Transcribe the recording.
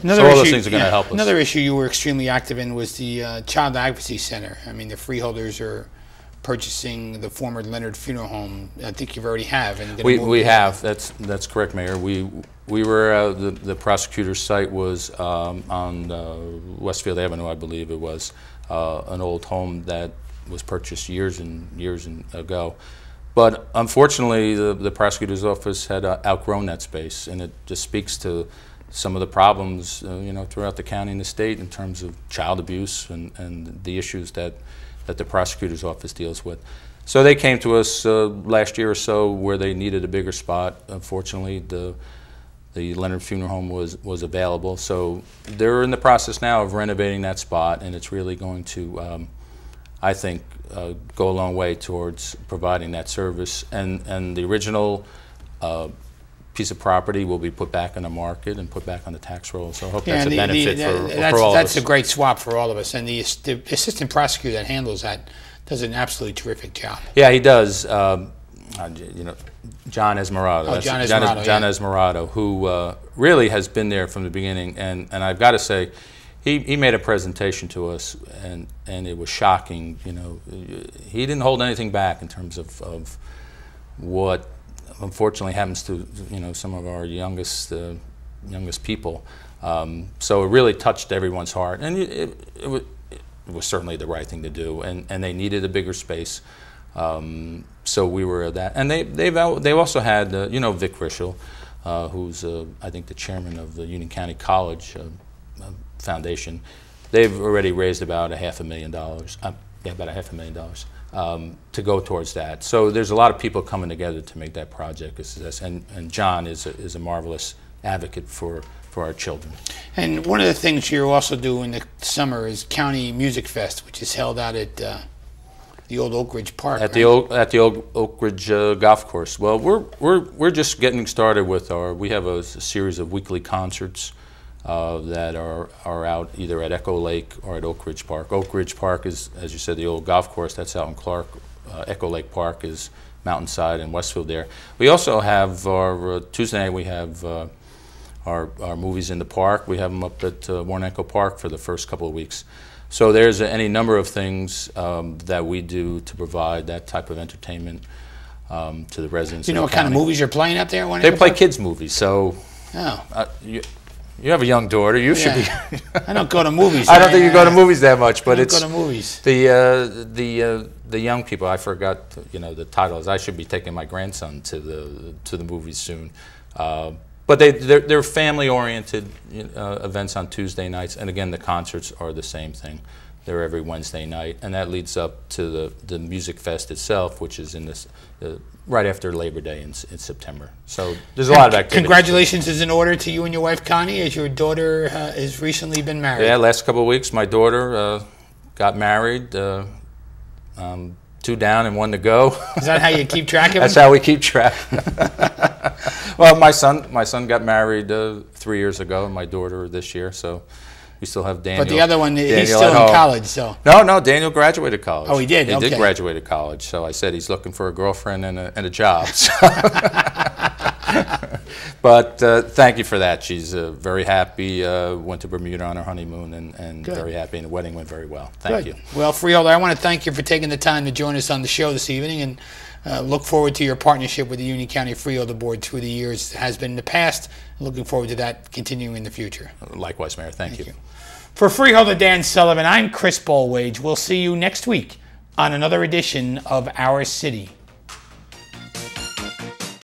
So all those things are going to help us. Another issue you were extremely active in was the Child Advocacy Center. I mean, the freeholders are purchasing the former Leonard Funeral Home. I think you already have. And we have. That's correct, Mayor. We were the prosecutor's site was on Westfield Avenue, I believe it was, an old home that was purchased years and years ago. But unfortunately, the prosecutor's office had outgrown that space, and it just speaks to some of the problems, you know, throughout the county and the state in terms of child abuse and the issues that the prosecutor's office deals with. So they came to us last year or so where they needed a bigger spot. Unfortunately, the Leonard Funeral Home was available. So they're in the process now of renovating that spot, and it's really going to, I think, go a long way towards providing that service. And the original piece of property will be put back on the market and put back on the tax roll. So I hope that's a benefit for all of us. That's a great swap for all of us. And the assistant prosecutor that handles that does an absolutely terrific job. Yeah, he does. You know, John Esmerado. Oh, John Esmerado. John Esmerado, who really has been there from the beginning. And I've got to say, he made a presentation to us, and it was shocking. You know, he didn't hold anything back in terms of what unfortunately happens to, you know, some of our youngest people. So it really touched everyone's heart, and it was certainly the right thing to do. And they needed a bigger space, so we were that. And they also had you know, Vic Rischel, who's I think the chairman of the Union County College Foundation. They've already raised about $500,000. Yeah, about $500,000. To go towards that. So there's a lot of people coming together to make that project a success, and John is a marvelous advocate for our children. And one of the things you also do in the summer is County Music Fest, which is held out at the old Oak Ridge Park. At the old Oak Ridge golf course. Well, we're just getting started with we have a series of weekly concerts that are out either at Echo Lake or at Oak Ridge Park. Oak Ridge Park is, as you said, the old golf course. That's out in Clark. Echo Lake Park is Mountainside and Westfield there. We also have our Tuesday night. We have our movies in the park. We have them up at Warnenko Park for the first couple of weeks. So there's any number of things that we do to provide that type of entertainment to the residents. Do you know what kind of movies you're playing up there? They play kids' movies. So. Oh. You have a young daughter. You should be. I don't go to movies. I don't think you go to movies that much, but it's go to movies. The young people. I forgot, you know, the titles. I should be taking my grandson to the movies soon. But they're family-oriented events on Tuesday nights, and again, the concerts are the same thing. They're every Wednesday night, and that leads up to the Music Fest itself, which is in this right after Labor Day in September. So there's a lot of activity. Congratulations is in order to you and your wife Connie, as your daughter has recently been married. Yeah, last couple of weeks, my daughter got married. 2 down and 1 to go. Is that how you keep track of them? That's how we keep track. Well, my son got married 3 years ago, and my daughter this year. So. We still have Daniel. But the other one, he's still in college, so. No, Daniel graduated college. Oh, he did? He okay. did graduate college, so I said he's looking for a girlfriend and a job. So. But thank you for that. She's very happy, went to Bermuda on her honeymoon, and very happy, and the wedding went very well. Thank you. Well, Freeholder, I want to thank you for taking the time to join us on the show this evening, and look forward to your partnership with the Union County Freeholder Board through the years. It has been in the past. Looking forward to that continuing in the future. Likewise, Mayor. Thank you. For Freeholder Dan Sullivan, I'm Chris Bolwage. We'll see you next week on another edition of Our City.